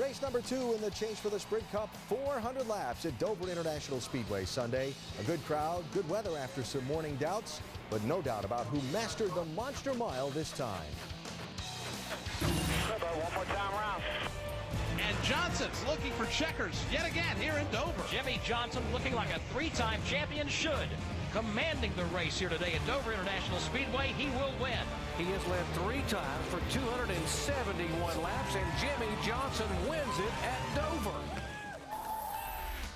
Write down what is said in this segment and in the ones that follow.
Race number 2 in the chase for the Sprint Cup, 400 laps at Dover International Speedway Sunday. A good crowd, good weather after some morning doubts, but no doubt about who mastered the Monster Mile this time. One more time around. And Johnson's looking for checkers yet again here in Dover. Jimmy Johnson looking like a 3-time champion should. Commanding the race here today at Dover International Speedway, he will win. He has led 3 times for 271 laps, and Jimmy Johnson wins it at Dover.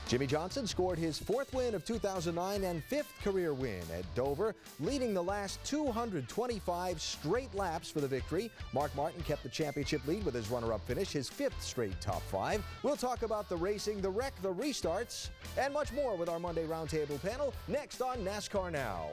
Jimmy Johnson scored his 4th win of 2009 and 5th career win at Dover, leading the last 225 straight laps for the victory. Mark Martin kept the championship lead with his runner-up finish, his 5th straight top 5. We'll talk about the racing, the wreck, the restarts, and much more with our Monday Roundtable panel next on NASCAR Now.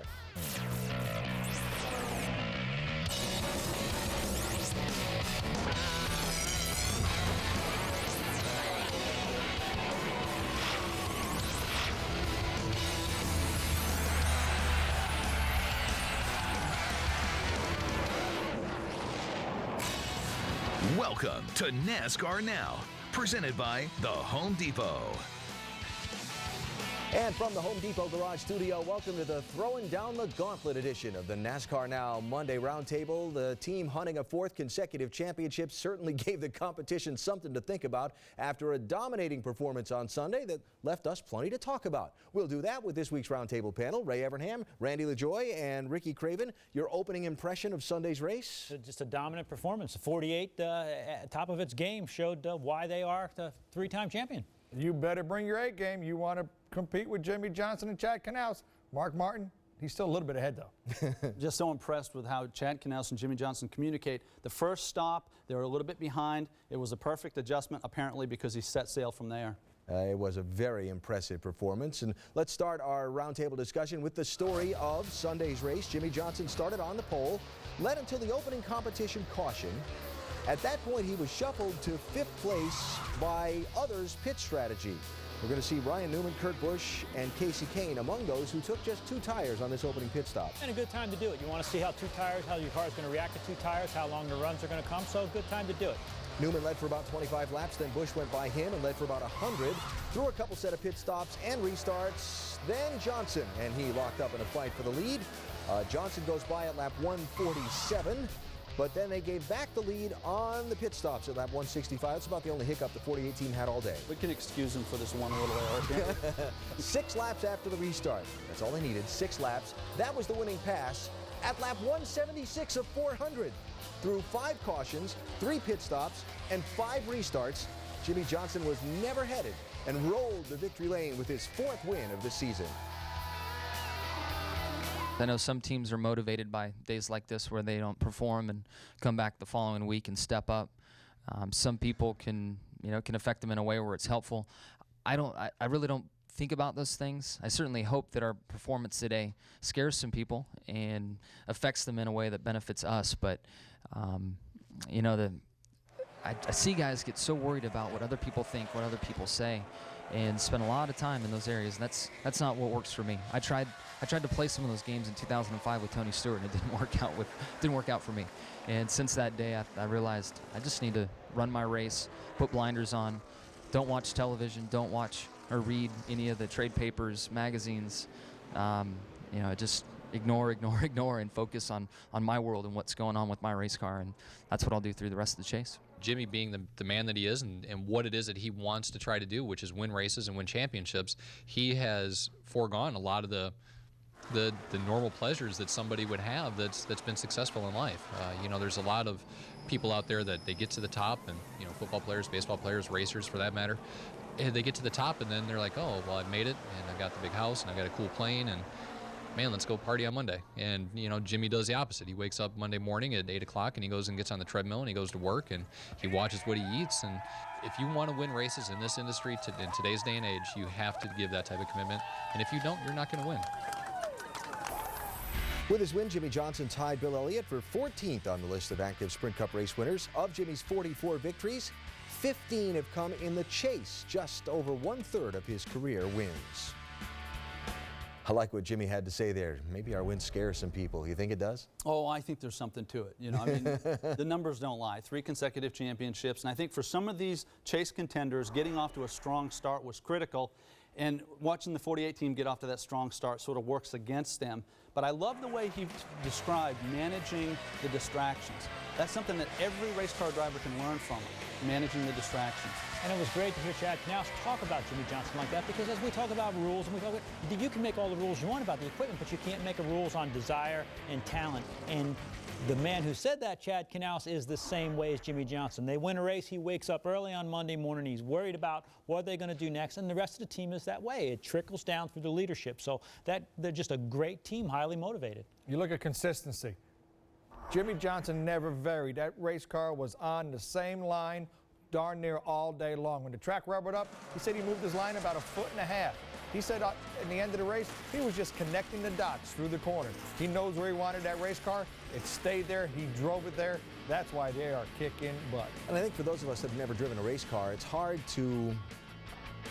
Welcome to NASCAR Now, presented by the Home Depot. And from the Home Depot Garage Studio, welcome to the Throwing Down the Gauntlet edition of the NASCAR Now Monday Roundtable. The team hunting a 4th consecutive championship certainly gave the competition something to think about after a dominating performance on Sunday that left us plenty to talk about. We'll do that with this week's Roundtable panel. Ray Evernham, Randy LaJoy, and Ricky Craven. Your opening impression of Sunday's race? Just a dominant performance. 48 at top of its game showed why they are the 3-time champion. You better bring your A game. You want to compete with Jimmy Johnson and Chad Knaus. Mark Martin, he's still a little bit ahead, though. Just so impressed with how Chad Knaus and Jimmy Johnson communicate. The first stop, they were a little bit behind. It was a perfect adjustment, apparently, because he set sail from there. It was a very impressive performance. And let's start our roundtable discussion with the story of Sunday's race. Jimmy Johnson started on the pole, led until the opening competition caution. At that point, he was shuffled to 5th place by others' pit strategy. We're going to see Ryan Newman, Kurt Busch, and Casey Kane among those who took just 2 tires on this opening pit stop. And a good time to do it. You want to see how your car is going to react to 2 tires, how long the runs are going to come, so a good time to do it. Newman led for about 25 laps, then Busch went by him and led for about 100, through a couple set of pit stops and restarts. Then Johnson, and he locked up in a fight for the lead. Johnson goes by at lap 147. But then they gave back the lead on the pit stops at lap 165. That's about the only hiccup the 48 team had all day. We can excuse him for this one little error, can't we? 6 laps after the restart. That's all they needed, 6 laps. That was the winning pass at lap 176 of 400. Through 5 cautions, 3 pit stops, and 5 restarts, Jimmy Johnson was never headed and rolled the victory lane with his 4th win of the season. I know some teams are motivated by days like this where they don't perform and come back the following week and step up. Some people can affect them in a way where it's helpful. I really don't think about those things. I certainly hope that our performance today scares some people and affects them in a way that benefits us. But I see guys get so worried about what other people think, what other people say, and spend a lot of time in those areas. And that's not what works for me. I tried to play some of those games in 2005 with Tony Stewart, and it didn't work out for me. And since that day, I realized I just need to run my race, put blinders on, don't watch television, don't watch or read any of the trade papers, magazines. Just ignore, and focus on my world and what's going on with my race car. And that's what I'll do through the rest of the chase. Jimmy being the man that he is and what it is that he wants to try to do, which is win races and win championships, he has foregone a lot of the normal pleasures that somebody would have that's been successful in life. There's a lot of people out there that they get to the top, and football players, baseball players, racers for that matter, and they get to the top and then they're like, oh, well, I've made it, and I've got the big house, and I've got a cool plane, and man, let's go party on Monday. And, Jimmy does the opposite. He wakes up Monday morning at 8 o'clock and he goes and gets on the treadmill and he goes to work and he watches what he eats. And if you want to win races in this industry in today's day and age, you have to give that type of commitment. And if you don't, you're not going to win. With his win, Jimmy Johnson tied Bill Elliott for 14th on the list of active Sprint Cup race winners. Of Jimmy's 44 victories, 15 have come in the chase, just over 1/3 of his career wins. I like what Jimmy had to say there. Maybe our win scares some people. You think it does? Oh, I think there's something to it. You know, I mean, the numbers don't lie. 3 consecutive championships, and I think for some of these chase contenders, getting off to a strong start was critical. And watching the 48 team get off to that strong start sort of works against them. But I love the way he described managing the distractions. That's something that every race car driver can learn from him, managing the distractions. And it was great to hear Chad Knaus talk about Jimmy Johnson like that, because as we talk about rules, and we talk about, you can make all the rules you want about the equipment, but you can't make rules on desire and talent. And the man who said that, Chad Knaus, is the same way as Jimmy Johnson. They win a race, he wakes up early on Monday morning, he's worried about what they're going to do next, and the rest of the team is that way. It trickles down through the leadership. So they're just a great team, highly motivated. You look at consistency. Jimmy Johnson never varied. That race car was on the same line darn near all day long. When the track rubbered up, he said he moved his line about 1.5 feet. He said at the end of the race, he was just connecting the dots through the corner. He knows where he wanted that race car. It stayed there. He drove it there. That's why they are kicking butt. And I think for those of us that have never driven a race car, it's hard to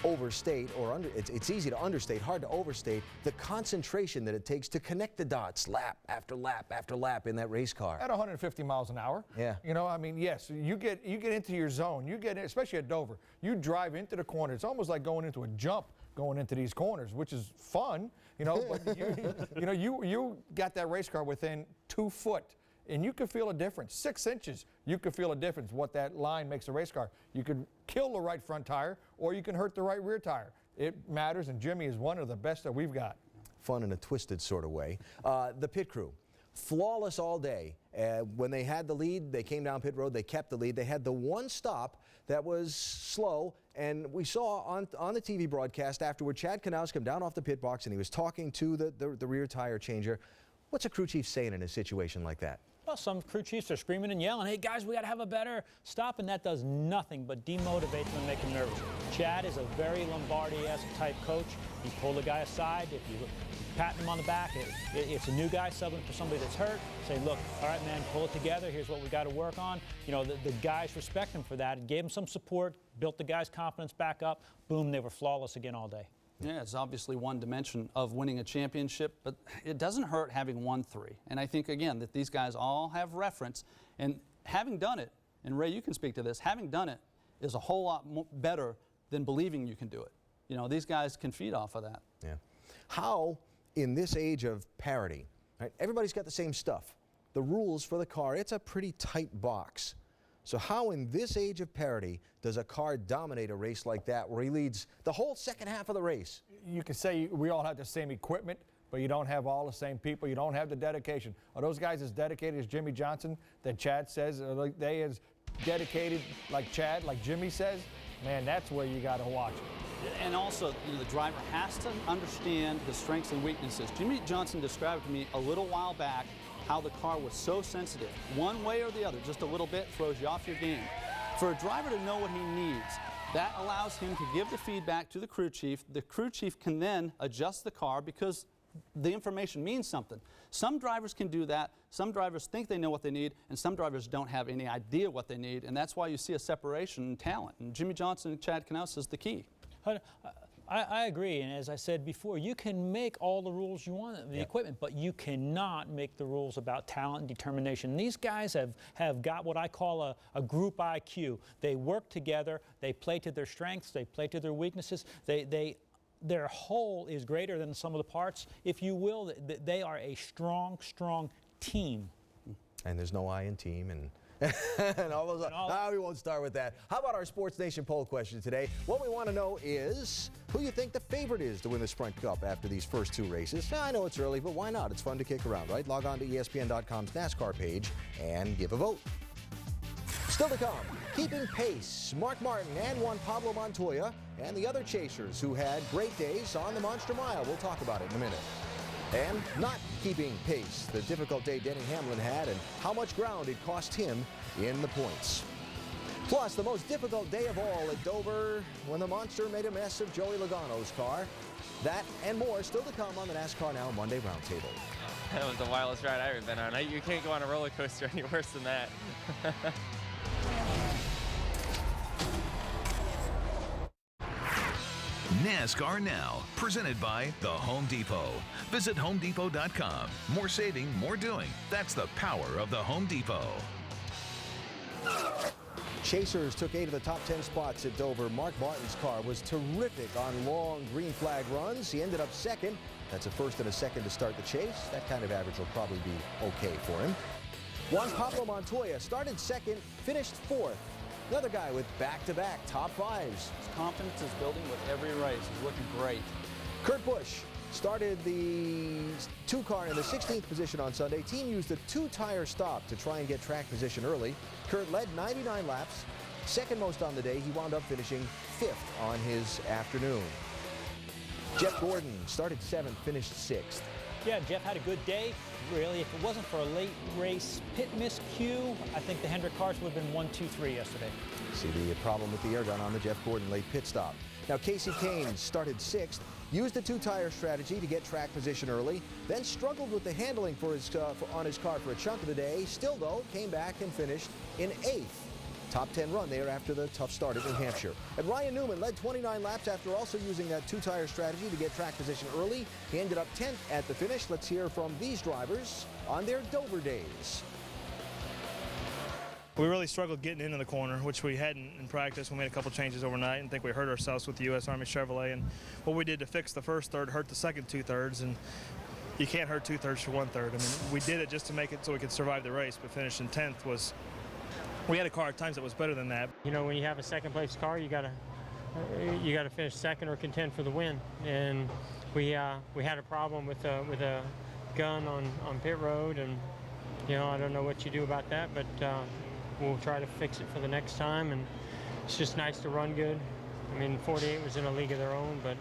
overstate, or it's easy to understate, hard to overstate the concentration that it takes to connect the dots lap after lap after lap in that race car. At 150 miles an hour. Yeah. You know, I mean, yes, you get into your zone. You get in, especially at Dover. You drive into the corner. It's almost like going into a jump going into these corners, which is fun, you know, but you got that race car within 2 foot. And you could feel a difference. 6 inches, you could feel a difference what that line makes a race car. You could kill the right front tire, or you can hurt the right rear tire. It matters, and Jimmy is one of the best that we've got. Fun in a twisted sort of way. The pit crew, flawless all day. When they had the lead, they came down pit road, they kept the lead. They had the one stop that was slow, and we saw on the TV broadcast afterward, Chad Knaus come down off the pit box, and he was talking to the rear tire changer. What's a crew chief saying in a situation like that? Well, some crew chiefs are screaming and yelling, hey guys, we got to have a better stop, and that does nothing but demotivate them and make them nervous. Chad is a very Lombardi-esque type coach. He pulled the guy aside. If you pat him on the back, it's a new guy subbing for somebody that's hurt. Say, look, all right, man, pull it together. Here's what we got to work on. You know, the guys respect him for that. It gave him some support, built the guy's confidence back up. Boom, they were flawless again all day. Yeah, it's obviously one dimension of winning a championship, but it doesn't hurt having won 3. And I think, again, that these guys all have reference. And having done it, and Ray, you can speak to this, having done it is a whole lot better than believing you can do it. You know, these guys can feed off of that. Yeah. How, in this age of parity, right, everybody's got the same stuff. The rules for the car, it's a pretty tight box. So how in this age of parity does a car dominate a race like that where he leads the whole second half of the race? You can say we all have the same equipment, but you don't have all the same people. You don't have the dedication. Are those guys as dedicated as Jimmy Johnson that Chad says? Are they as dedicated like Chad, like Jimmy says? Man, that's where you got to watch it. And also, you know, the driver has to understand the strengths and weaknesses. Jimmy Johnson described to me a little while back how the car was so sensitive. One way or the other, just a little bit throws you off your game. For a driver to know what he needs, that allows him to give the feedback to the crew chief. The crew chief can then adjust the car because the information means something. Some drivers can do that. Some drivers think they know what they need, and some drivers don't have any idea what they need, and that's why you see a separation in talent. And Jimmy Johnson and Chad Knaus is the key. I agree, and as I said before, you can make all the rules you want of the equipment, but you cannot make the rules about talent and determination. These guys have got what I call a group IQ. They work together, they play to their strengths, they play to their weaknesses, their whole is greater than some of the parts, if you will. They are a strong, strong team. And there's no I in team, and and all those, we won't start with that. How about our Sports Nation poll question today? What we want to know is who you think the favorite is to win the Sprint Cup after these first 2 races. Now, I know it's early, but why not? It's fun to kick around, right? Log on to ESPN.com's NASCAR page and give a vote. Still to come, keeping pace, Mark Martin and Juan Pablo Montoya and the other chasers who had great days on the Monster Mile. We'll talk about it in a minute. And not keeping pace, the difficult day Denny Hamlin had and how much ground it cost him in the points. Plus, the most difficult day of all at Dover when the monster made a mess of Joey Logano's car. That and more still to come on the NASCAR Now Monday Roundtable. That was the wildest ride I've ever been on. You can't go on a roller coaster any worse than that. NASCAR Now, presented by the Home Depot. Visit homedepot.com. More saving, more doing. That's the power of the Home Depot. Chasers took 8 of the top 10 spots at Dover. Mark Martin's car was terrific on long green flag runs. He ended up second. That's a first and a second to start the chase. That kind of average will probably be okay for him. Juan Pablo Montoya started second, finished fourth. Another guy with back-to-back top fives. His confidence is building with every race. He's looking great. Kurt Busch started the 2-car in the 16th position on Sunday. Team used a 2-tire stop to try and get track position early. Kurt led 99 laps, second most on the day. He wound up finishing 5th on his afternoon. Jeff Gordon started 7th, finished 6th. Yeah, Jeff had a good day. Really, if it wasn't for a late race pit miscue, I think the Hendrick cars would have been 1, 2, 3 yesterday. See the problem with the air gun on the Jeff Gordon late pit stop. Now Casey Kane started 6th, used the 2-tire strategy to get track position early, then struggled with the handling on his car for a chunk of the day. Still though, came back and finished in 8th. Top 10 run there after the tough start at New Hampshire. And Ryan Newman led 29 laps after also using that 2-tire strategy to get track position early. He ended up 10th at the finish. Let's hear from these drivers on their Dover days. We really struggled getting into the corner, which we hadn't in practice. We made a couple changes overnight and think we hurt ourselves with the U.S. Army Chevrolet. And what we did to fix the first third hurt the second 2/3. And you can't hurt 2/3 for 1/3. I mean, we did it just to make it so we could survive the race, but finishing 10th was, we had a car at times that was better than that. You know, when you have a second place car, you gotta finish second or contend for the win. And we had a problem with a gun on pit road, and you know, I don't know what you do about that, but we'll try to fix it for the next time. And it's just nice to run good. I mean, 48 was in a league of their own, but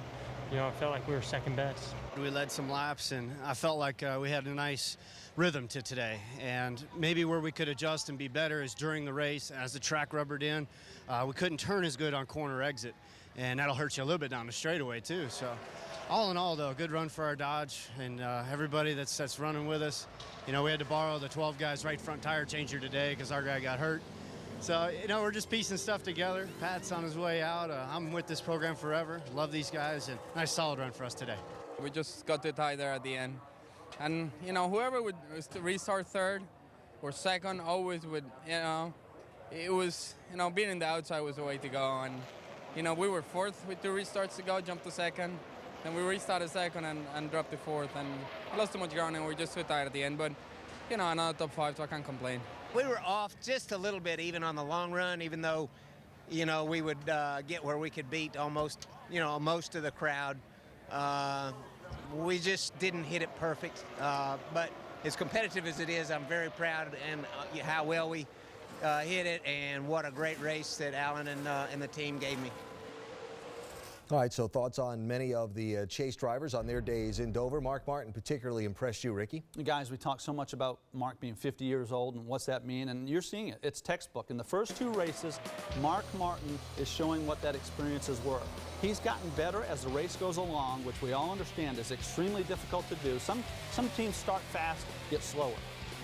you know, I felt like we were second best. We led some laps, and I felt like we had a nice rhythm to today. And maybe where we could adjust and be better is during the race. As the track rubbered in, we couldn't turn as good on corner exit, and that'll hurt you a little bit down the straightaway too. So all in all, though, good run for our Dodge and everybody that's running with us. You know, we had to borrow the 12 guys right front tire changer today because our guy got hurt. So, you know, we're just piecing stuff together. Pat's on his way out. I'm with this program forever. Love these guys, and nice solid run for us today. We just got too tight there at the end. And, you know, whoever would restart third or second always would, you know, it was, you know, being in the outside was the way to go. And, you know, we were fourth with 2 restarts to go, jumped to second. Then we restarted second and dropped to fourth. And lost too much ground, and we were just too tight at the end. But, you know, another top 5, so I can't complain. We were off just a little bit even on the long run, even though, you know, we would get where we could beat almost, you know, most of the crowd. We just didn't hit it perfect. But as competitive as it is, I'm very proud and how well we hit it, and what a great race that Alan and the team gave me. All right, so thoughts on many of the chase drivers on their days in Dover. Mark Martin particularly impressed you, Ricky. Guys, we talk so much about Mark being 50 years old and what's that mean, and you're seeing it. It's textbook. In the first 2 races, Mark Martin is showing what that experience is worth. He's gotten better as the race goes along, which we all understand is extremely difficult to do. Some teams start fast, get slower.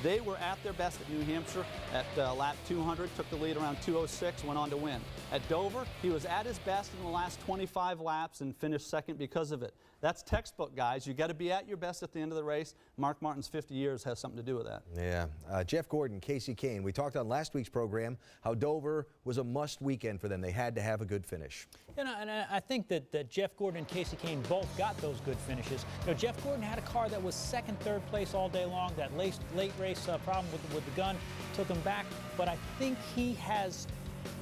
They were at their best at New Hampshire at lap 200, took the lead around 2:06, went on to win. At Dover, he was at his best in the last 25 laps and finished second because of it. That's textbook, guys. You got to be at your best at the end of the race. Mark Martin's 50 years has something to do with that. Yeah. Jeff Gordon, Casey Kane. We talked on last week's program how Dover was a must weekend for them. They had to have a good finish. You know, and I think that Jeff Gordon and Casey Kane both got those good finishes. You know, Jeff Gordon had a car that was second, third place all day long. That late race problem with the gun took him back. But I think he has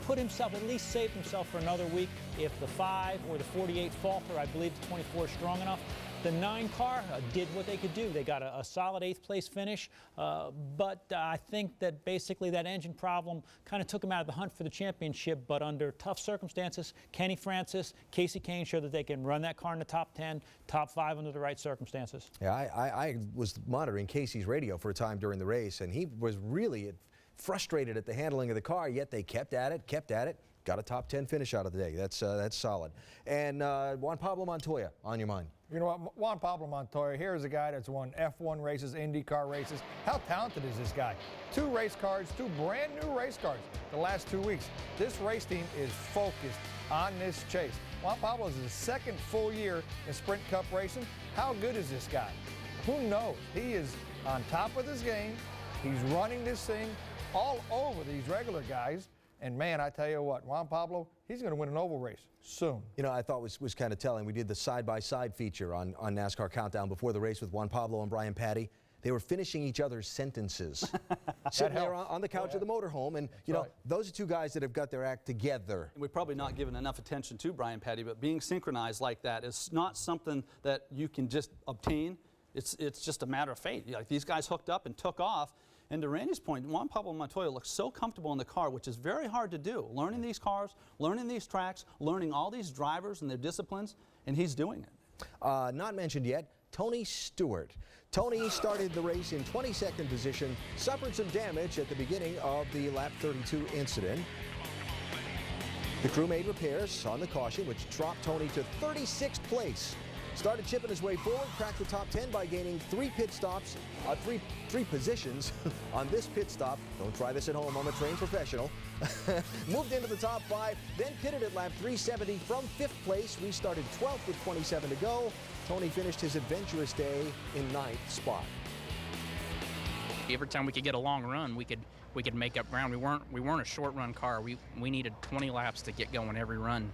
put himself, at least saved himself for another week. If the 5 or the 48 falter, I believe the 24 is strong enough. The 9 car did what they could do. They got a solid 8th place finish, but I think that basically that engine problem kind of took them out of the hunt for the championship. But under tough circumstances, Kenny Francis, Casey Kane showed that they can run that car in the top 10, top 5 under the right circumstances. Yeah, I was monitoring Casey's radio for a time during the race, and he was really frustrated at the handling of the car, yet they kept at it, got a top 10 finish out of the day. That's solid. And Juan Pablo Montoya on your mind. You know what, Juan Pablo Montoya, here's a guy that's won F1 races, IndyCar races. How talented is this guy? 2 race cars, 2 brand new race cars the last 2 weeks. This race team is focused on this chase. Juan Pablo is his 2nd full year in Sprint Cup racing. How good is this guy? Who knows? He is on top of his game. He's running this thing all over these regular guys. And man, I tell you what, Juan Pablo, he's going to win an oval race soon. You know, I thought was kind of telling. We did the side-by-side feature on NASCAR Countdown before the race with Juan Pablo and Brian Patty. They were finishing each other's sentences. Sitting there on the couch of the motorhome. And, you know, those are 2 guys that have got their act together. We've probably not given enough attention to Brian Patty, but being synchronized like that is not something that you can just obtain. It's just a matter of fate. Like, these guys hooked up and took off. And to Randy's point, Juan Pablo Montoya looks so comfortable in the car, which is very hard to do. Learning these cars, learning these tracks, learning all these drivers and their disciplines, and he's doing it. Not mentioned yet, Tony Stewart. Tony started the race in 22nd position, suffered some damage at the beginning of the lap 32 incident. The crew made repairs on the caution, which dropped Tony to 36th place. Started chipping his way forward, cracked the top 10 by gaining 3 pit stops, three positions on this pit stop. Don't try this at home, I'm a trained professional. Moved into the top 5, then pitted at lap 370 from 5th place. Restarted 12th with 27 to go. Tony finished his adventurous day in 9th spot. Every time we could get a long run, we could make up ground. We weren't a short run car. We needed 20 laps to get going every run.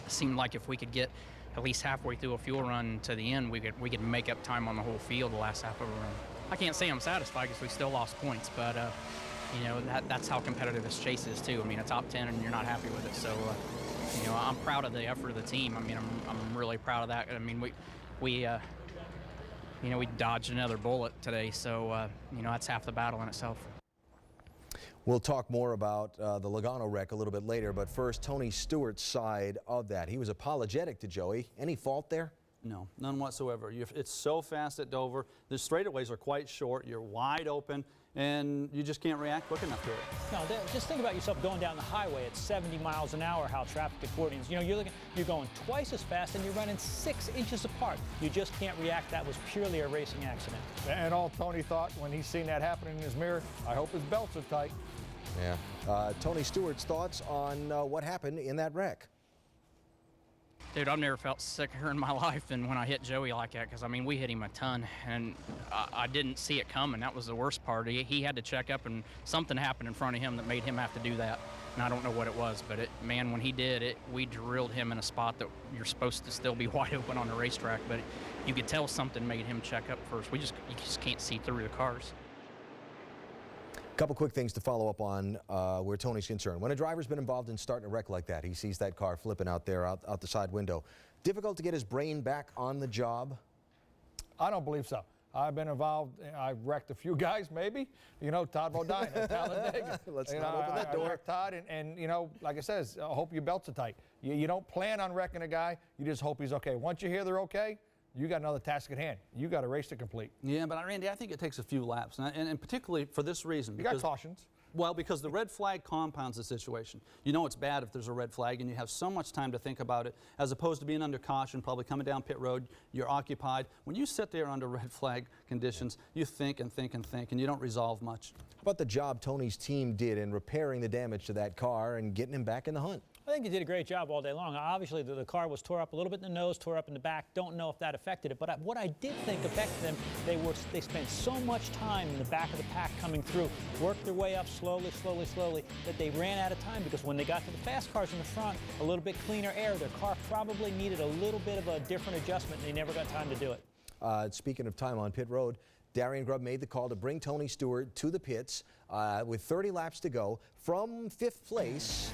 It seemed like if we could get at least halfway through a fuel run to the end, we could make up time on the whole field the last half of a run. I can't say I'm satisfied because we still lost points, but you know, that's how competitive this chase is too. I mean, a top 10 and you're not happy with it. So, you know, I'm proud of the effort of the team. I mean, I'm really proud of that. I mean, we dodged another bullet today, so you know, that's half the battle in itself. We'll talk more about the Logano wreck a little bit later, but first, Tony Stewart's side of that. He was apologetic to Joey. Any fault there? No, none whatsoever. It's so fast at Dover. The straightaways are quite short. You're wide open, and you just can't react quick enough to it. No, just think about yourself going down the highway at 70 miles an hour, how traffic accordions. You know, you're going twice as fast and you're running 6 inches apart. You just can't react. That was purely a racing accident. And all Tony thought when he seen that happening in his mirror, I hope his belts are tight. Yeah. Tony Stewart's thoughts on what happened in that wreck. Dude, I've never felt sicker in my life than when I hit Joey like that, because, I mean, we hit him a ton, and I didn't see it coming. That was the worst part. He had to check up, and something happened in front of him that made him have to do that. And I don't know what it was, but man, when he did it, we drilled him in a spot that you're supposed to still be wide open on the racetrack, but you could tell something made him check up first. You just can't see through the cars. Couple quick things to follow up on where Tony's concerned. When a driver's been involved in starting a wreck like that, he sees that car flipping out there out the side window. Difficult to get his brain back on the job? I don't believe so. I've been involved. I've wrecked a few guys, maybe. You know, Todd Bodine at Talladega. Let's not open that door. I wrecked Todd, and you know, like I says, I hope your belts are tight. You don't plan on wrecking a guy. You just hope he's okay. Once you hear they're okay, you got another task at hand. You got a race to complete. Yeah, but Randy, I think it takes a few laps, and particularly for this reason. You got cautions. Well, because the red flag compounds the situation. You know it's bad if there's a red flag, and you have so much time to think about it, as opposed to being under caution, probably coming down pit road, you're occupied. When you sit there under red flag conditions, you think and think and think, and you don't resolve much. How about the job Tony's team did in repairing the damage to that car and getting him back in the hunt? I think they did a great job all day long. Obviously, the car was tore up a little bit in the nose, tore up in the back. Don't know if that affected it, but what I did think affected them, they spent so much time in the back of the pack coming through, worked their way up slowly, that they ran out of time, because when they got to the fast cars in the front, a little bit cleaner air, their car probably needed a little bit of a different adjustment, and they never got time to do it. Speaking of time on pit road, Darian Grubb made the call to bring Tony Stewart to the pits with 30 laps to go. From 5th place,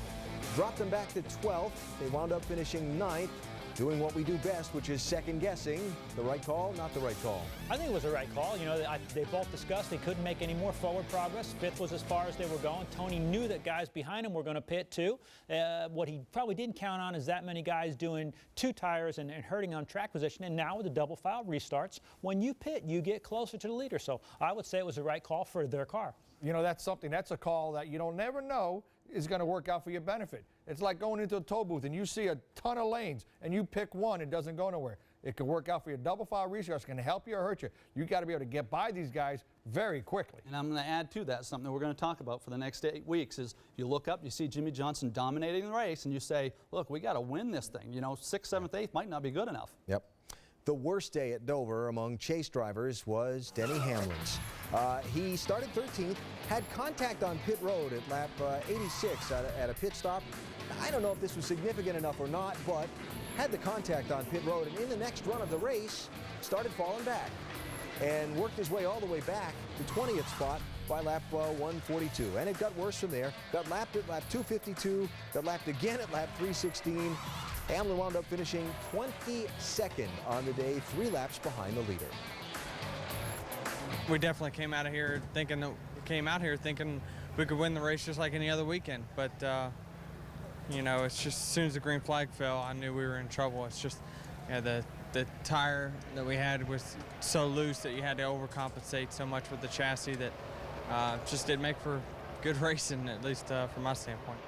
dropped them back to 12th. They wound up finishing 9th, doing what we do best, which is second-guessing. The right call, not the right call. I think it was the right call. You know, they both discussed they couldn't make any more forward progress. 5th was as far as they were going. Tony knew that guys behind him were going to pit too. What he probably didn't count on is that many guys doing 2 tires and hurting on track position. And now with the double file restarts, when you pit, you get closer to the leader. So I would say it was the right call for their car. You know, that's a call that you don't never know is going to work out for your benefit. It's like going into a toll booth and you see a ton of lanes and you pick one, it doesn't go nowhere. It can work out for your double file restart. It's going to help you or hurt you. You got to be able to get by these guys very quickly. And I'm going to add to that something that we're going to talk about for the next 8 weeks is you look up, you see Jimmie Johnson dominating the race, and you say, look, we got to win this thing. You know, 6th, 7th, 8th might not be good enough. Yep. The worst day at Dover among chase drivers was Denny Hamlin's. He started 13th, had contact on pit road at lap 86 at a pit stop. I don't know if this was significant enough or not, but had the contact on pit road, and in the next run of the race, started falling back and worked his way all the way back to 20th spot by lap 142. And it got worse from there. Got lapped at lap 252, got lapped again at lap 316. Hamlin wound up finishing 22nd on the day, 3 laps behind the leader. We definitely came out here thinking we could win the race just like any other weekend. But you know, it's just as soon as the green flag fell, I knew we were in trouble. It's just, you know, the tire that we had was so loose that you had to overcompensate so much with the chassis that just didn't make for good racing, at least from my standpoint.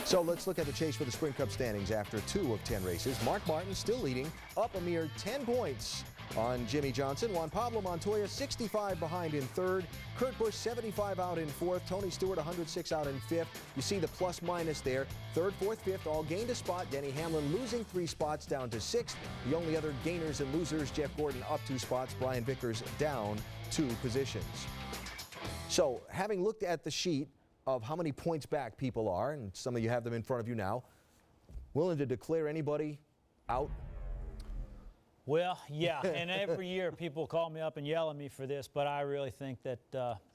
So let's look at the chase for the Sprint Cup standings after 2 of 10 races. Mark Martin still leading, up a mere 10 points on Jimmie Johnson. Juan Pablo Montoya 65 behind in 3rd. Kurt Busch 75 out in 4th. Tony Stewart 106 out in 5th. You see the plus minus there. 3rd, 4th, 5th all gained a spot. Denny Hamlin losing 3 spots down to 6th. The only other gainers and losers, Jeff Gordon up 2 spots. Brian Vickers down 2 positions. So having looked at the sheet of how many points back people are, and some of you have them in front of you now, willing to declare anybody out? Well, yeah, and every year people call me up and yell at me for this, but I really think that,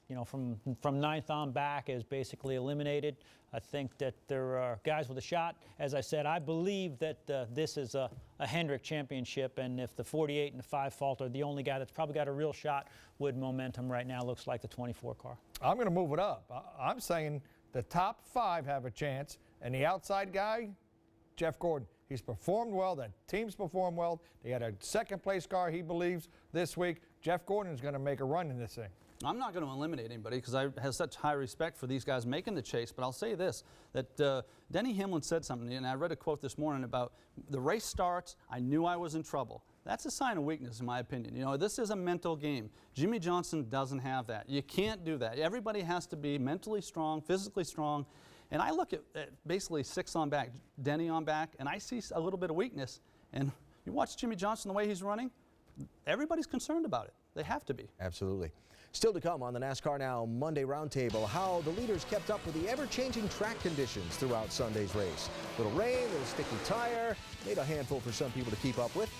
you know, from 9th on back is basically eliminated. I think that there are guys with a shot. As I said, I believe that this is a Hendrick championship, and if the 48 and the 5 falter, the only guy that's probably got a real shot with momentum right now looks like the 24 car. I'm going to move it up. I'm saying the top 5 have a chance, and the outside guy, Jeff Gordon. He's performed well. The team's performed well. They had a 2nd place car, he believes, this week. Jeff Gordon is going to make a run in this thing. I'm not going to eliminate anybody because I have such high respect for these guys making the chase, but I'll say this, that Denny Hamlin said something, and I read a quote this morning about the race starts, I knew I was in trouble. That's a sign of weakness, in my opinion. You know, this is a mental game. Jimmie Johnson doesn't have that. You can't do that. Everybody has to be mentally strong, physically strong. And I look at basically 6 on back, Denny on back, and I see a little bit of weakness. And you watch Jimmie Johnson, the way he's running, everybody's concerned about it. They have to be. Absolutely. Still to come on the NASCAR Now Monday Roundtable, how the leaders kept up with the ever-changing track conditions throughout Sunday's race. Little rain, little sticky tire, made a handful for some people to keep up with.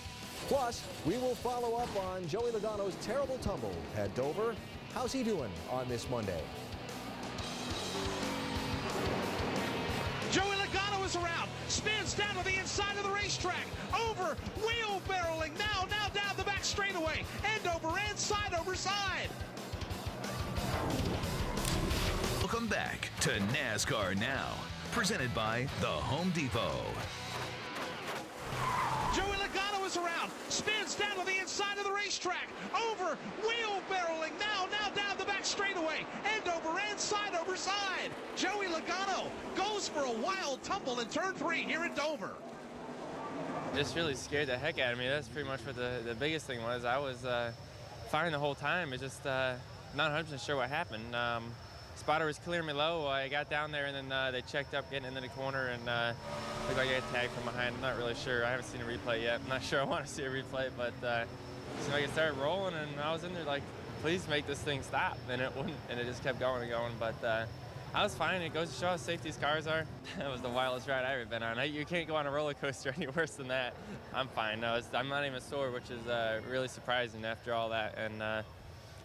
Plus, we will follow up on Joey Logano's terrible tumble at Dover. How's he doing on this Monday? Joey Logano is around, spins down to the inside of the racetrack, over, wheel barreling, now down the back straightaway, end over end, side over side. Welcome back to NASCAR Now, presented by the Home Depot. Joey Logano is around, spins down to the inside of the racetrack, over, wheel barreling, now down the back straightaway, end over end, side over side. Joey Logano goes for a wild tumble in turn 3 here at Dover. Just really scared the heck out of me. That's pretty much what the biggest thing was. I was fine the whole time. It's just not 100% sure what happened. Spotter was clearing me low. I got down there, and then they checked up getting into the corner, and looked like I got tagged from behind. I'm not really sure. I haven't seen a replay yet. I'm not sure I want to see a replay, but it seemed like it started rolling, and I was in there like, please make this thing stop. And it wouldn't, and it just kept going and going. But I was fine. It goes to show how safe these cars are. That was the wildest ride I've ever been on. You can't go on a roller coaster any worse than that. I'm fine. No, I'm not even sore, which is really surprising after all that. And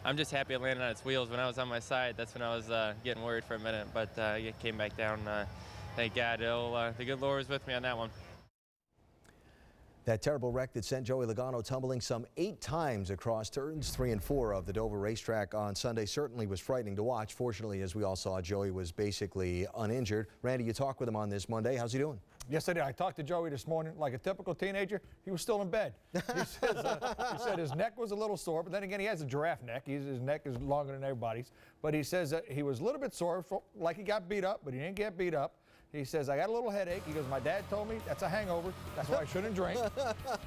I'm just happy it landed on its wheels. When I was on my side, that's when I was getting worried for a minute. But it came back down. Thank God. The good Lord was with me on that one. That terrible wreck that sent Joey Logano tumbling some 8 times across turns 3 and 4 of the Dover racetrack on Sunday certainly was frightening to watch. Fortunately, as we all saw, Joey was basically uninjured. Randy, you talked with him on this Monday. How's he doing? Yes, I did. I talked to Joey this morning. Like a typical teenager, he was still in bed. He said his neck was a little sore, but then again, he has a giraffe neck. His neck is longer than everybody's. But he says that he was a little bit sore, like he got beat up, but he didn't get beat up. He says, I got a little headache. He goes, my dad told me that's a hangover. That's why I shouldn't drink.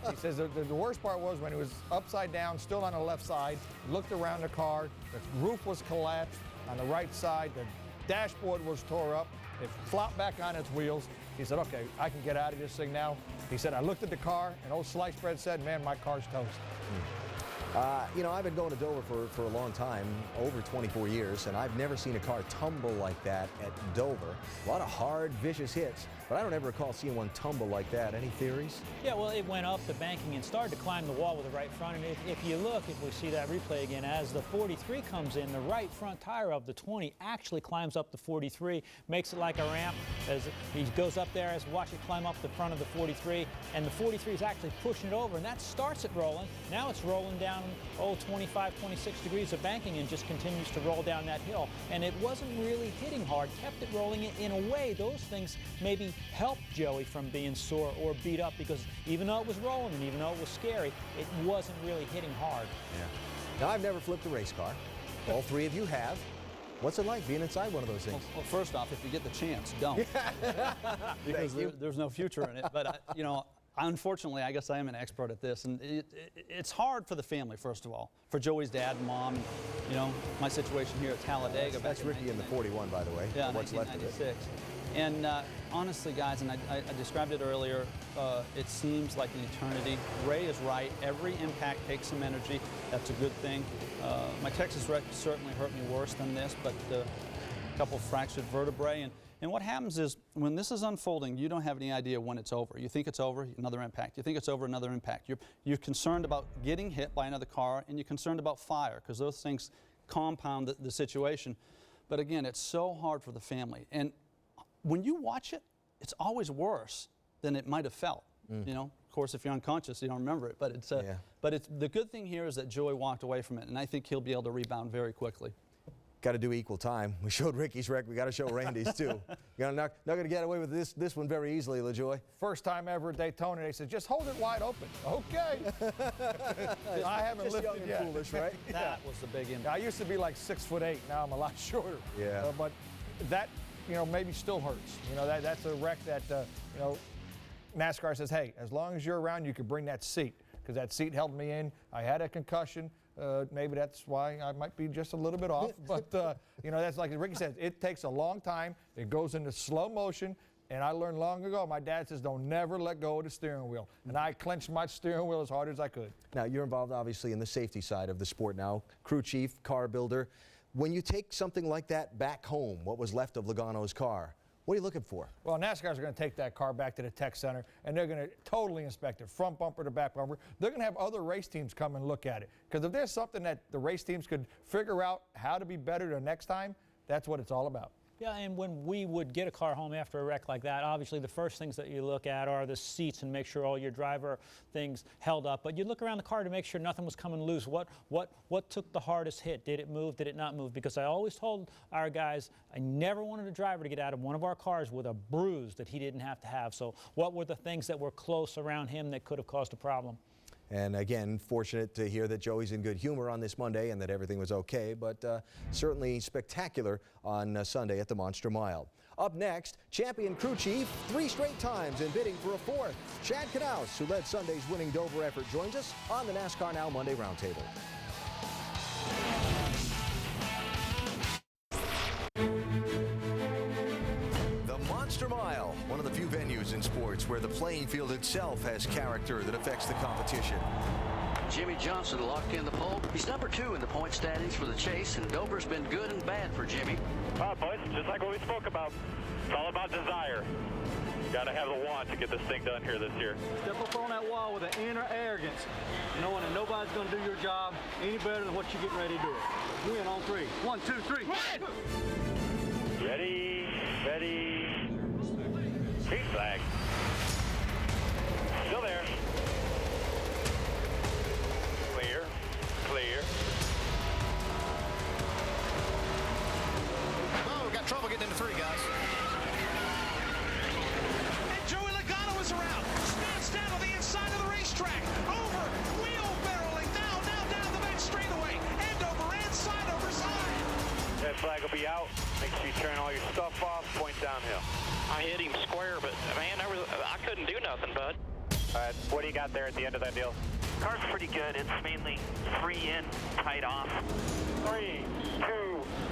He says the worst part was when he was upside down, still on the left side, looked around the car, the roof was collapsed on the right side, the dashboard was tore up, it flopped back on its wheels. He said, okay, I can get out of this thing now. He said, I looked at the car, and old Sliced Bread said, man, my car's toast. You know, I've been going to Dover for a long time, over 24 years, and I've never seen a car tumble like that at Dover. A lot of hard, vicious hits, but I don't ever recall seeing one tumble like that. Any theories? Yeah, well, it went up the banking and started to climb the wall with the right front. And if you look, if we see that replay again, as the 43 comes in, the right front tire of the 20 actually climbs up the 43, makes it like a ramp. As he goes up there, watch it climb up the front of the 43, and the 43 is actually pushing it over, and that starts it rolling. Now it's rolling down, 25, 26 degrees of banking and just continues to roll down that hill. And it wasn't really hitting hard, kept it rolling. In a way, those things maybe helped Joey from being sore or beat up, because even though it was rolling and even though it was scary, it wasn't really hitting hard. Yeah. Now, I've never flipped a race car. All three of you have. What's it like being inside one of those things? Well, first off, if you get the chance, don't. Because there's no future in it. But, you know, unfortunately, I guess I am an expert at this, and it's hard for the family, first of all, for Joey's dad and mom. You know, my situation here at Talladega. That's Ricky in the 41, by the way. Yeah, what's left of it. And honestly, guys, and I described it earlier, it seems like an eternity. Ray is right. Every impact takes some energy. That's a good thing. My Texas wreck certainly hurt me worse than this, but a couple fractured vertebrae. And what happens is, when this is unfolding, you don't have any idea when it's over. You think it's over, another impact. You think it's over, another impact. You're concerned about getting hit by another car, and you're concerned about fire, because those things compound the situation. But again, it's so hard for the family. And when you watch it, it's always worse than it might have felt. You know, of course, if you're unconscious, you don't remember it. But it's the good thing here is that Joey walked away from it, and I think he'll be able to rebound very quickly. Got to do equal time. We showed Ricky's wreck. We got to show Randy's too. You're not going to get away with this one very easily, LaJoy. First time ever at Daytona, they said, just hold it wide open. Okay. I haven't just lifted young and yet. foolish, right? That was the big impact. I used to be like 6'8". Now I'm a lot shorter. Yeah. But that, you know, maybe still hurts. You know, that's a wreck that, you know, NASCAR says, hey, as long as you're around, you can bring that seat, because that seat held me in. I had a concussion. Maybe that's why I might be just a little bit off. But, you know, that's like Ricky says, it takes a long time. It goes into slow motion. And I learned long ago, my dad says, don't never let go of the steering wheel. And I clenched my steering wheel as hard as I could. Now, you're involved, obviously, in the safety side of the sport now. Crew chief, car builder. When you take something like that back home, what was left of Logano's car, what are you looking for? Well, NASCAR's going to take that car back to the tech center, and they're going to totally inspect it, front bumper to back bumper. They're going to have other race teams come and look at it. Because if there's something that the race teams could figure out how to be better the next time, that's what it's all about. Yeah, and when we would get a car home after a wreck like that, obviously the first things that you look at are the seats and make sure all your driver things held up. But you look around the car to make sure nothing was coming loose. What took the hardest hit? Did it move? Did it not move? Because I always told our guys I never wanted a driver to get out of one of our cars with a bruise that he didn't have to have. So what were the things that were close around him that could have caused a problem? And again, fortunate to hear that Joey's in good humor on this Monday and that everything was okay, but certainly spectacular on Sunday at the Monster Mile. Up next, champion crew chief 3 straight times and bidding for a 4th. Chad Knaus, who led Sunday's winning Dover effort, joins us on the NASCAR Now Monday Roundtable. Monster Mile, one of the few venues in sports where the playing field itself has character that affects the competition. Jimmy Johnson locked in the pole. He's number 2 in the point standings for the chase, and Dover's been good and bad for Jimmy. All right, boys, just like what we spoke about, it's all about desire. Got to have the want to get this thing done here this year. Step up on that wall with an inner arrogance, knowing that nobody's going to do your job any better than what you're getting ready to do it. Win on 3. 1, 2, 3. Ready, ready. Green flag. Still there. Clear, clear. Oh, we got trouble getting into 3, guys. And Joey Logano is around. Spins down on the inside of the racetrack. Over, wheel barreling. Now down the back straightaway. End over, and side over side. That flag will be out. Make sure you turn all your stuff off, point downhill. I hit him square, but man, I couldn't do nothing, bud. All right, what do you got there at the end of that deal? Car's pretty good. It's mainly free in, tight off. 3, 2,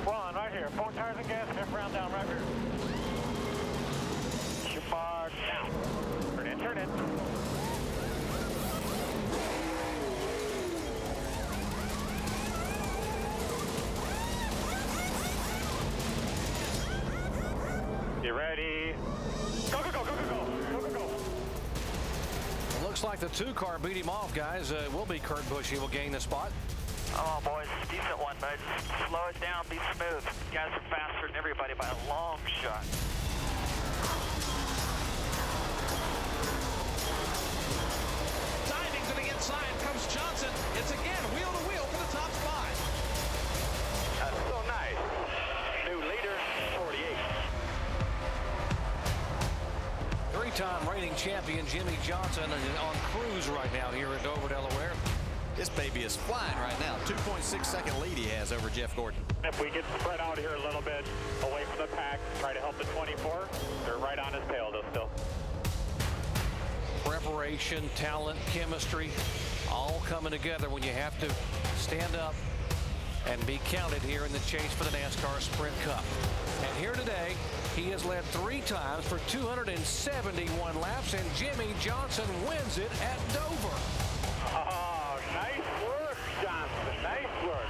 1, right here. 4 tires and gas, hip round down right here. Shoot bar down. Turn in, turn in. You ready? Go, go, go, go, go, go, go, go, go. Looks like the 2-car beat him off, guys. It will be Kurt Busch. He will gain the spot. Come on, boys. Decent one, but just slow it down, be smooth. You guys are faster than everybody by a long shot. Diving to the inside comes Johnson. It's again wheel to wheel for the top spot. That's so nice. New leader, 48. 3-time reigning champion Jimmy Johnson is on cruise right now here at Dover, Delaware. This baby is flying right now. 2.6-second lead he has over Jeff Gordon. If we get spread out here a little bit away from the pack, try to help the 24. They're right on his tail though still. Preparation, talent, chemistry, all coming together when you have to stand up and be counted here in the chase for the NASCAR Sprint Cup. And here today, he has led 3 times for 271 laps, and Jimmy Johnson wins it at Dover. Oh, nice work, Johnson. Nice work.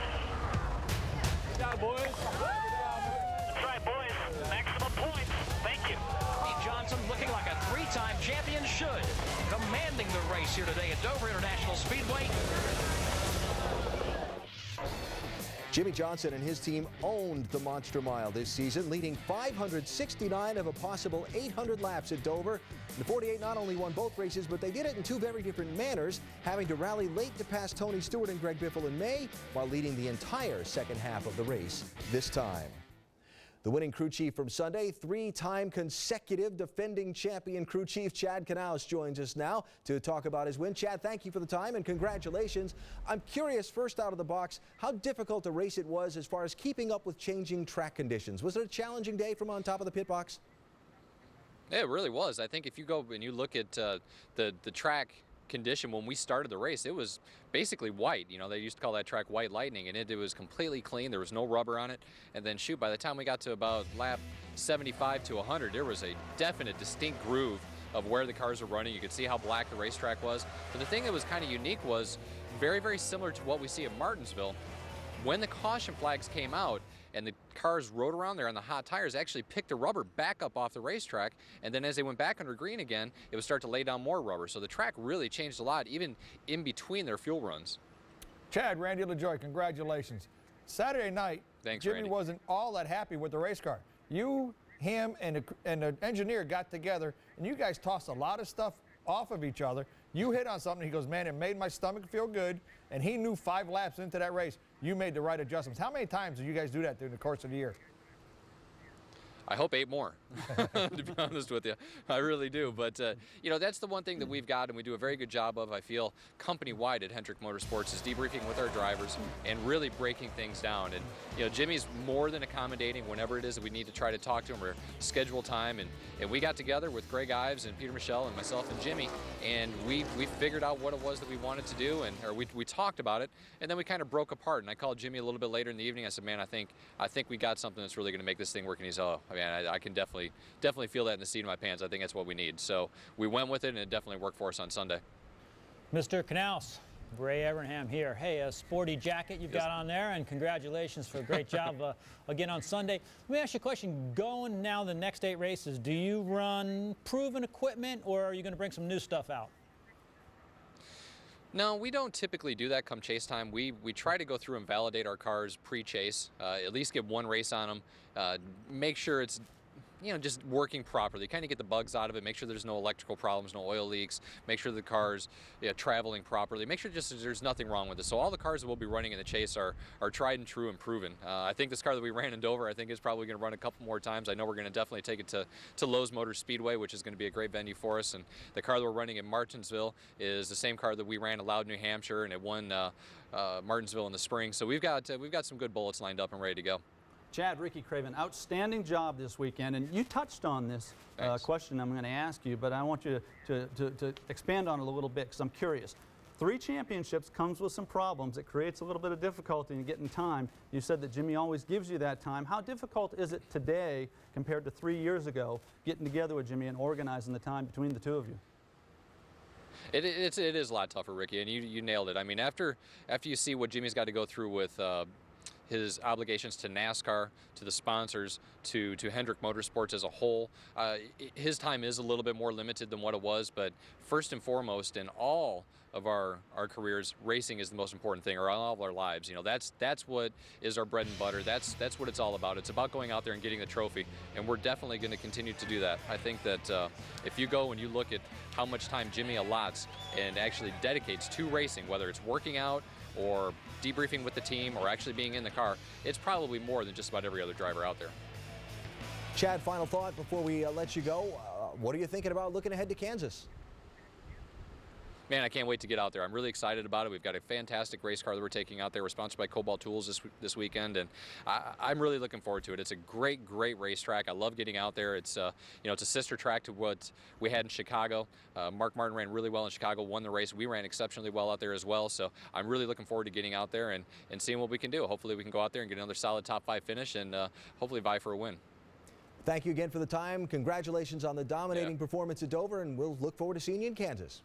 Good job, boys. That's right, boys. Maximum points. Thank you. Jimmy Johnson looking like a 3-time champion should. Commanding the race here today at Dover International Speedway. Jimmy Johnson and his team owned the Monster Mile this season, leading 569 of a possible 800 laps at Dover. The 48 not only won both races, but they did it in 2 very different manners, having to rally late to pass Tony Stewart and Greg Biffle in May, while leading the entire second half of the race this time. The winning crew chief from Sunday, 3-time consecutive defending champion crew chief Chad Knaus joins us now to talk about his win. Chad, thank you for the time and congratulations. I'm curious, first out of the box, how difficult a race it was as far as keeping up with changing track conditions. Was it a challenging day from on top of the pit box? Yeah, it really was. I think if you go and you look at the track condition when we started the race, it was basically white. You know, they used to call that track White Lightning, and it was completely clean. There was no rubber on it. And then shoot, by the time we got to about lap 75 to 100, there was a definite, distinct groove of where the cars were running. You could see how black the racetrack was. But the thing that was kind of unique was very, very similar to what we see at Martinsville. When the caution flags came out and the cars rode around there on the hot tires, actually picked the rubber back up off the racetrack, and then as they went back under green again, it would start to lay down more rubber. So the track really changed a lot, even in between their fuel runs. Chad, Randy LaJoy, congratulations. Saturday night, Thanks, Jimmy Randy. wasn't all that happy with the race car. You, him, and the engineer got together, and you guys tossed a lot of stuff off of each other. You hit on something, he goes, man, it made my stomach feel good, and he knew 5 laps into that race, you made the right adjustments. How many times do you guys do that during the course of the year? I hope 8 more, to be honest with you. I really do. But, you know, that's the one thing that we've got and we do a very good job of, I feel, company-wide at Hendrick Motorsports is debriefing with our drivers and really breaking things down. And, you know, Jimmy's more than accommodating whenever it is that we need to try to talk to him or schedule time. And we got together with Greg Ives and Peter Michelle and myself and Jimmy, and we figured out what it was that we wanted to do, or we talked about it, and then we kind of broke apart. And I called Jimmy a little bit later in the evening. I said, man, I think we got something that's really going to make this thing work. And he's, oh, man, I can definitely feel that in the seat of my pants. I think that's what we need. So we went with it, and it definitely worked for us on Sunday. Mr. Knaus, Ray Evernham here. Hey, a sporty jacket you've got on there, and congratulations for a great job again on Sunday. Let me ask you a question. Going now the next 8 races, do you run proven equipment, or are you going to bring some new stuff out? No, we don't typically do that come chase time. We try to go through and validate our cars pre-chase, at least get 1 race on them, make sure it's, you know, just working properly, kind of get the bugs out of it, make sure there's no electrical problems, no oil leaks, make sure the car's traveling properly, make sure just there's nothing wrong with it. So all the cars that we'll be running in the chase are tried and true and proven. I think this car that we ran in Dover, I think is probably going to run a couple more times. I know we're going to definitely take it to Lowe's Motor Speedway, which is going to be a great venue for us. And the car that we're running in Martinsville is the same car that we ran at Loud, New Hampshire, and it won Martinsville in the spring. So we've got some good bullets lined up and ready to go. Chad, Ricky Craven, outstanding job this weekend. And you touched on this question I'm going to ask you, but I want you to expand on it a little bit because I'm curious. 3 championships comes with some problems. It creates a little bit of difficulty in getting time. You said that Jimmy always gives you that time. How difficult is it today compared to 3 years ago getting together with Jimmy and organizing the time between the two of you? It is a lot tougher, Ricky, and you nailed it. I mean, after you see what Jimmy's got to go through with his obligations to NASCAR, to the sponsors, to Hendrick Motorsports as a whole, his time is a little bit more limited than what it was. But first and foremost, in all of our careers, racing is the most important thing, or all of our lives. You know, that's what is our bread and butter. That's what it's all about. It's about going out there and getting the trophy, and we're definitely going to continue to do that. I think that if you go and you look at how much time Jimmy allots and actually dedicates to racing, whether it's working out or debriefing with the team or actually being in the car, it's probably more than just about every other driver out there. Chad, final thought before we let you go. What are you thinking about looking ahead to Kansas? Man, I can't wait to get out there. I'm really excited about it. We've got a fantastic race car that we're taking out there. We're sponsored by Cobalt Tools this weekend, and I'm really looking forward to it. It's a great racetrack. I love getting out there. It's it's a sister track to what we had in Chicago. Mark Martin ran really well in Chicago, won the race. We ran exceptionally well out there as well. So I'm really looking forward to getting out there and seeing what we can do. Hopefully we can go out there and get another solid top 5 finish and hopefully vie for a win. Thank you again for the time. Congratulations on the dominating performance at Dover, and we'll look forward to seeing you in Kansas.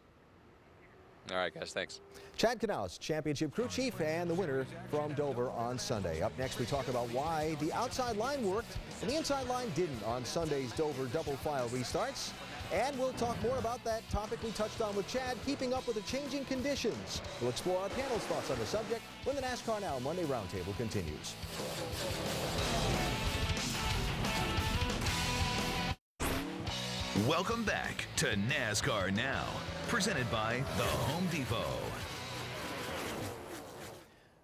All right, guys, thanks. Chad Canales, championship crew chief and the winner from Dover on Sunday. Up next, we talk about why the outside line worked and the inside line didn't on Sunday's Dover double file restarts. And we'll talk more about that topic we touched on with Chad, keeping up with the changing conditions. We'll explore our panel's thoughts on the subject when the NASCAR Now Monday Roundtable continues. Welcome back to NASCAR Now, presented by the Home Depot.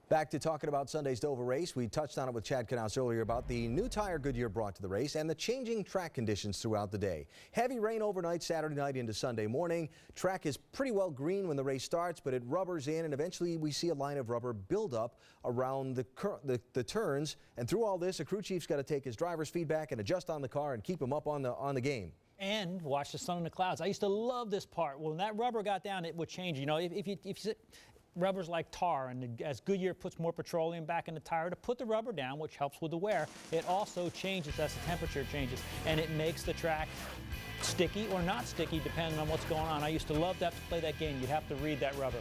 Back to talking about Sunday's Dover race. We touched on it with Chad Canales earlier about the new tire Goodyear brought to the race and the changing track conditions throughout the day. Heavy rain overnight Saturday night into Sunday morning. Track is pretty well green when the race starts, but it rubbers in, and eventually we see a line of rubber build up around the turns. And through all this, a crew chief's got to take his driver's feedback and adjust on the car and keep him up on the game. And watch the sun in the clouds. I used to love this part. When that rubber got down, it would change. You know, if you rubber's like tar, and as Goodyear puts more petroleum back in the tire to put the rubber down, which helps with the wear, it also changes as the temperature changes, and it makes the track sticky or not sticky depending on what's going on. I used to love to play that game. You'd have to read that rubber.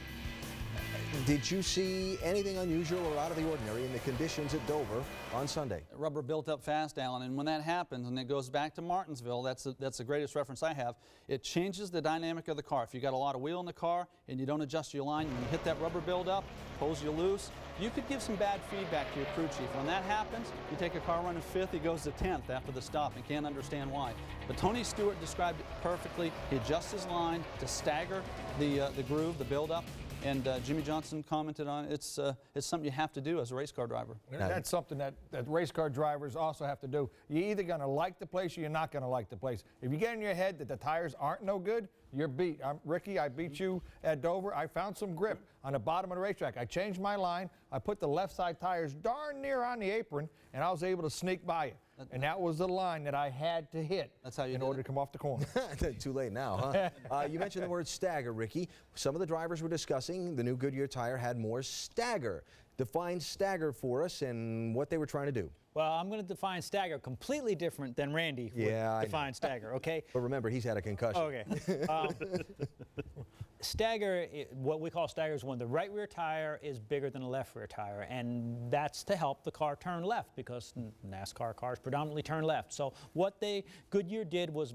Did you see anything unusual or out of the ordinary in the conditions at Dover on Sunday? Rubber built up fast, Alan, and when that happens, and it goes back to Martinsville, that's the greatest reference I have, it changes the dynamic of the car. If you got a lot of wheel in the car and you don't adjust your line, and you hit that rubber build-up, pulls you loose, you could give some bad feedback to your crew chief. When that happens, you take a car running 5th, he goes to 10th after the stop and can't understand why. But Tony Stewart described it perfectly. He adjusts his line to stagger the groove, the build-up. And Jimmy Johnson commented on it. It's something you have to do as a race car driver. That's something that race car drivers also have to do. You're either going to like the place or you're not going to like the place. If you get in your head that the tires aren't no good, you're beat. Ricky, I beat you at Dover. I found some grip on the bottom of the racetrack. I changed my line. I put the left side tires darn near on the apron, and I was able to sneak by you. And that was the line that I had to hit in order to come off the corner. Too late now, huh? You mentioned the word stagger, Ricky. Some of the drivers were discussing the new Goodyear tire had more stagger. Define stagger for us and what they were trying to do. Well, I'm going to define stagger completely different than Randy would define stagger, okay? But remember, he's had a concussion. Okay. Stagger, what we call stagger, is when the right rear tire is bigger than the left rear tire, and that's to help the car turn left because NASCAR cars predominantly turn left. So what Goodyear did was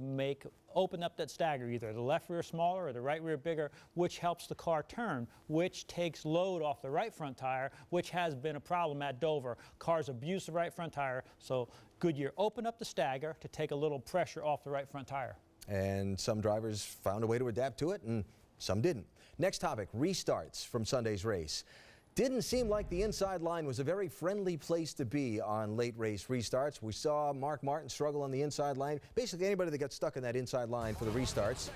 open up that stagger, either the left rear smaller or the right rear bigger, which helps the car turn, which takes load off the right front tire, which has been a problem at Dover. Cars abuse the right front tire, so Goodyear opened up the stagger to take a little pressure off the right front tire. And some drivers found a way to adapt to it, and some didn't. Next topic, restarts from Sunday's race. Didn't seem like the inside line was a very friendly place to be on late race restarts. We saw Mark Martin struggle on the inside line. Basically anybody that got stuck in that inside line for the restarts.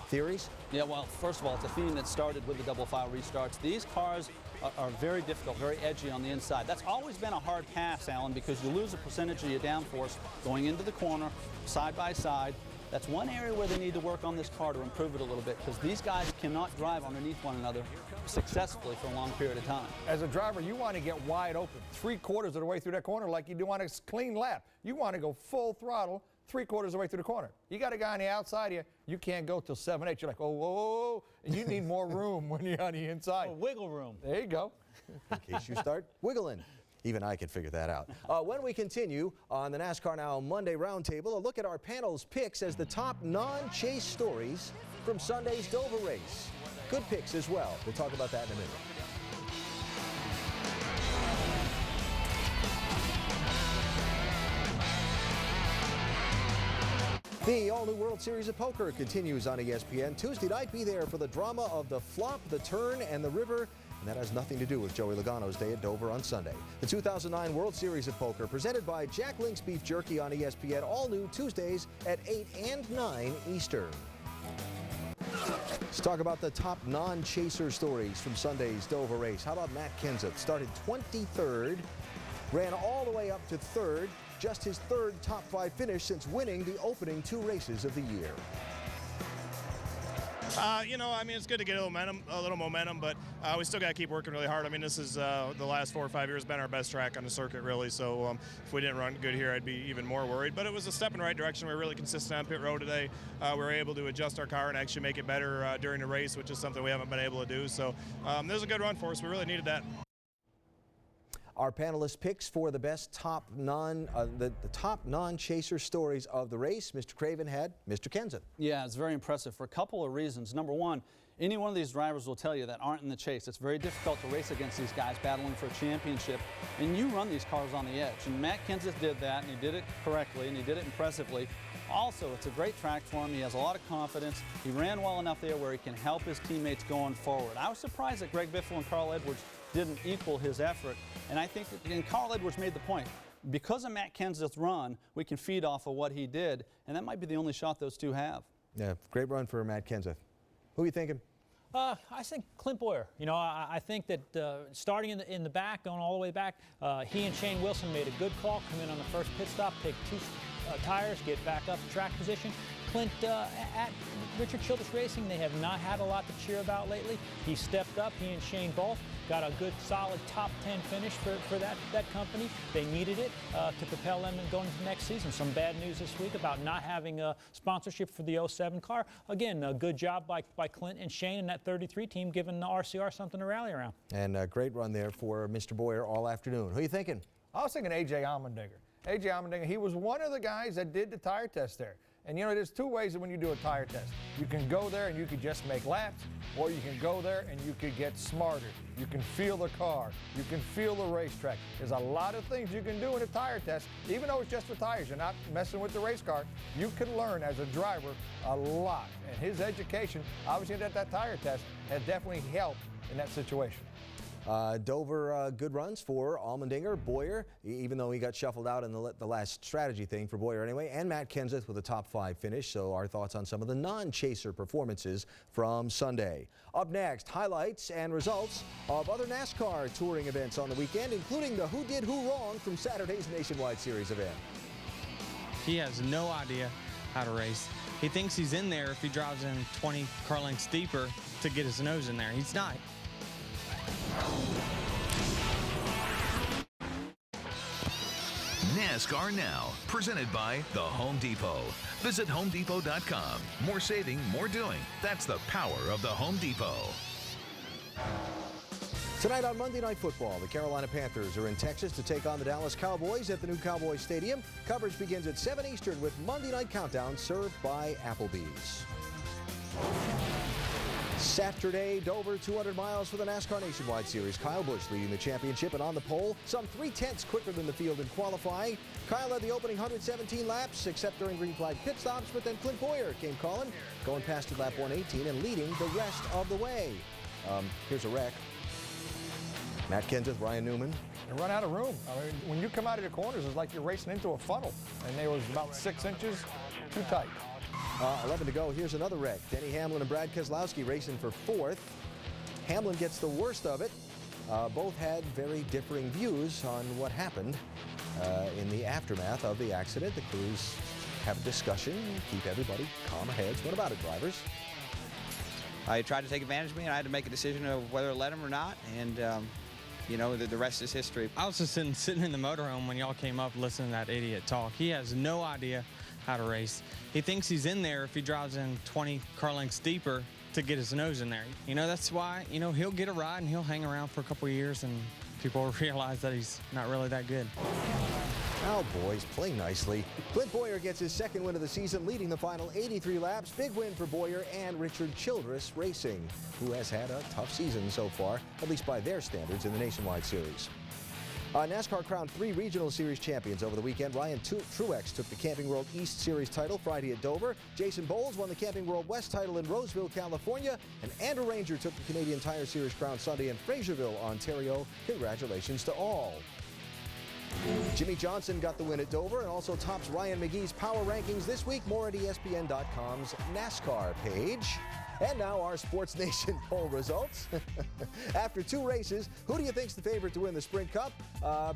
Theories? Yeah, well, first of all, it's a theme that started with the double file restarts. These cars are very difficult, very edgy on the inside. That's always been a hard pass, Alan, because you lose a percentage of your downforce going into the corner, side by side. That's one area where they need to work on this car to improve it a little bit, because these guys cannot drive underneath one another successfully for a long period of time. As a driver, you want to get wide open 3/4 of the way through that corner like you do on a clean lap. You want to go full throttle 3/4 of the way through the corner. You got a guy on the outside here, you can't go till 7/8. You're like, oh, whoa, whoa, whoa. And you need more room when you're on the inside. Wiggle room. There you go. In case you start wiggling. Even I can figure that out. When we continue on the NASCAR Now Monday Roundtable, a look at our panel's picks as the top non-chase stories from Sunday's Dover race. Good picks as well. We'll talk about that in a minute. The all-new World Series of Poker continues on ESPN. Tuesday night, be there for the drama of the flop, the turn, and the river. And that has nothing to do with Joey Logano's day at Dover on Sunday. The 2009 World Series of Poker, presented by Jack Link's Beef Jerky on ESPN, all new Tuesdays at 8 and 9 Eastern. Let's talk about the top non-chaser stories from Sunday's Dover race. How about Matt Kenseth? Started 23rd, ran all the way up to 3rd, just his 3rd top 5 finish since winning the opening 2 races of the year. You know, I mean, it's good to get a little momentum, but we still got to keep working really hard. I mean, this is the last 4 or 5 years been our best track on the circuit, really. So if we didn't run good here, I'd be even more worried. But it was a step in the right direction. We were really consistent on pit road today. We were able to adjust our car and actually make it better during the race, which is something we haven't been able to do. So there's a good run for us. We really needed that. Our panelist picks for the best top the top non-chaser stories of the race. Mr. Craven had Mr. Kenseth. Yeah, it's very impressive for a couple of reasons. Number one, any one of these drivers will tell you that aren't in the chase. It's very difficult to race against these guys battling for a championship, and you run these cars on the edge. And Matt Kenseth did that, and he did it correctly, and he did it impressively. Also, it's a great track for him. He has a lot of confidence. He ran well enough there where he can help his teammates going forward. I was surprised that Greg Biffle and Carl Edwards didn't equal his effort. And I think, and Carl Edwards made the point, because of Matt Kenseth's run, we can feed off of what he did, and that might be the only shot those two have. Yeah, great run for Matt Kenseth. Who are you thinking? I think Clint Boyer. You know, I think that starting in the back, going all the way back, he and Shane Wilson made a good call, come in on the first pit stop, take 2 tires, get back up to track position. Clint, at Richard Childress Racing, they have not had a lot to cheer about lately. He stepped up, he and Shane both got a good solid top 10 finish for that company. They needed it to propel them and going into the next season. Some bad news this week about not having a sponsorship for the 07 car. Again, a good job by Clint and Shane and that 33 team, giving the RCR something to rally around. And a great run there for Mr. Boyer all afternoon. Who are you thinking? I was thinking A.J. Allmendinger. A.J. Allmendinger, he was one of the guys that did the tire test there. And, you know, there's 2 ways when you do a tire test. You can go there and you can just make laps, or you can go there and you could get smarter. You can feel the car. You can feel the racetrack. There's a lot of things you can do in a tire test, even though it's just for tires. You're not messing with the race car. You can learn as a driver a lot. And his education, obviously that tire test, has definitely helped in that situation. Dover, good runs for Allmendinger, Boyer, even though he got shuffled out in the last strategy thing for Boyer anyway, and Matt Kenseth with a top 5 finish. So our thoughts on some of the non-chaser performances from Sunday. Up next, highlights and results of other NASCAR touring events on the weekend, including the Who Did Who Wrong from Saturday's Nationwide Series event. He has no idea how to race. He thinks he's in there if he drives in 20 car lengths deeper to get his nose in there. He's not. NASCAR Now, presented by The Home Depot. Visit homedepot.com. More saving, more doing. That's the power of The Home Depot. Tonight on Monday Night Football, the Carolina Panthers are in Texas to take on the Dallas Cowboys at the new Cowboys Stadium. Coverage begins at 7 Eastern with Monday Night Countdown served by Applebee's. Saturday, Dover, 200 miles for the NASCAR Nationwide Series. Kyle Busch leading the championship and on the pole, some 3/10 quicker than the field in qualifying. Kyle led the opening 117 laps, except during green flag pit stops, but then Clint Boyer came calling, going past at lap 118 and leading the rest of the way. Here's a wreck. Matt Kenseth, Ryan Newman. They run out of room. I mean, when you come out of the corners, it's like you're racing into a funnel, and they was about 6 inches too tight. 11 to go. Here's another wreck. Denny Hamlin and Brad Keselowski racing for 4th. Hamlin gets the worst of it. both had very differing views on what happened in the aftermath of the accident. The crews have a discussion, keep everybody calm heads. What about it, drivers? I tried to take advantage of me, and I had to make a decision of whether to let him or not, and you know, the rest is history. I was just sitting in the motorhome when y'all came up listening to that idiot talk. He has no idea how to race. He thinks he's in there if he drives in 20 car lengths deeper to get his nose in there. You know, that's why, you know, he'll get a ride and he'll hang around for a couple of years and people will realize that he's not really that good. Now, boys, play nicely. Clint Boyer gets his second win of the season, leading the final 83 laps. Big win for Boyer and Richard Childress Racing, who has had a tough season so far, at least by their standards in the Nationwide Series. NASCAR crowned 3 regional series champions over the weekend. Ryan Truex took the Camping World East Series title Friday at Dover. Jason Bowles won the Camping World West title in Roseville, California. And Andrew Ranger took the Canadian Tire Series crown Sunday in Fraserville, Ontario. Congratulations to all. Jimmy Johnson got the win at Dover and also tops Ryan McGee's power rankings this week. More at ESPN.com's NASCAR page. And now our Sports Nation poll results. After 2 races, who do you think's the favorite to win the Sprint Cup?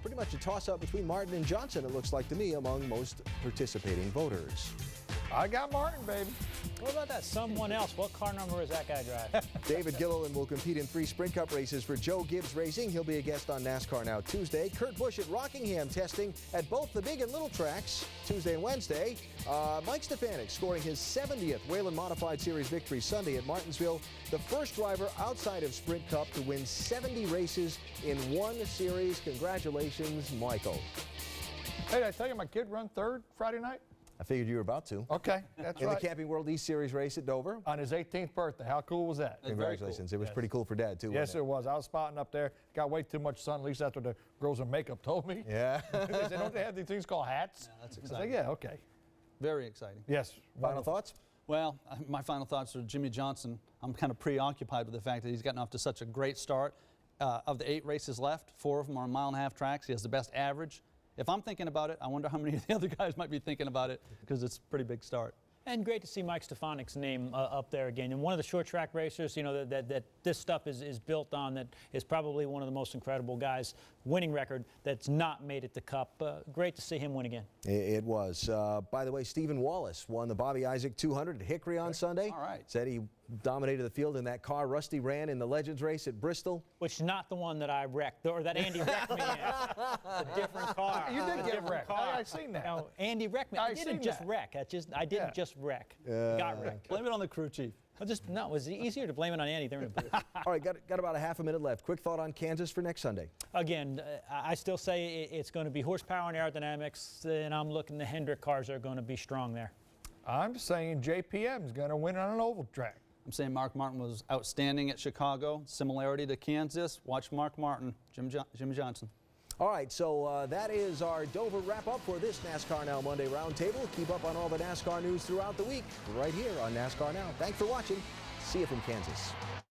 Pretty much a toss-up between Martin and Johnson, it looks like to me, among most participating voters. I got Martin, baby. What about that someone else? What car number is that guy driving? David Gilliland will compete in 3 Sprint Cup races for Joe Gibbs Racing. He'll be a guest on NASCAR Now Tuesday. Kurt Busch at Rockingham testing at both the big and little tracks Tuesday and Wednesday. Mike Stefanik scoring his 70th Whelen Modified Series victory Sunday at Martinsville. The first driver outside of Sprint Cup to win 70 races in one series. Congratulations, Michael. Hey, did I tell you my kid run 3rd Friday night? I figured you were about to. Okay, that's right. In the Camping World East Series race at Dover. On his 18th birthday. How cool was that? Congratulations. Cool. It was pretty cool for Dad, too, Yes, wasn't it was. I was spotting up there. Got way too much sun. At least that's what the girls in makeup told me. Yeah. They said, don't they have these things called hats? Yeah, that's I exciting. said, yeah, okay. Very exciting. Yes. Final thoughts? Well, my final thoughts are Jimmy Johnson. I'm kind of preoccupied with the fact that he's gotten off to such a great start. Of the 8 races left, 4 of them are 1.5-mile tracks. He has the best average. If I'm thinking about it, I wonder how many of the other guys might be thinking about it because it's a pretty big start. And great to see Mike Stefanik's name up there again. And one of the short track racers, you know, that this stuff is built on, that is probably one of the most incredible guys, winning record that's not made it to Cup. Great to see him win again. It was. By the way, Stephen Wallace won the Bobby Isaac 200 at Hickory on Sunday. All right. Said he dominated the field in that car Rusty ran in the Legends race at Bristol. Which is not the one that I wrecked, or that Andy wrecked me in. It's a different car. You did get wrecked. Car. I seen that. No, Andy wrecked me. I didn't just wreck. I didn't just wreck. Got wrecked. Blame it on the crew chief. No, it was easier to blame it on Andy than the booth. All right, got about a half a minute left. Quick thought on Kansas for next Sunday. Again, I still say it's going to be horsepower and aerodynamics, and I'm looking the Hendrick cars are going to be strong there. I'm saying JPM is going to win on an oval track. I'm saying Mark Martin was outstanding at Chicago. Similarity to Kansas. Watch Mark Martin, Jim Johnson. All right, so that is our Dover wrap-up for this NASCAR Now Monday Roundtable. Keep up on all the NASCAR news throughout the week right here on NASCAR Now. Thanks for watching. See you from Kansas.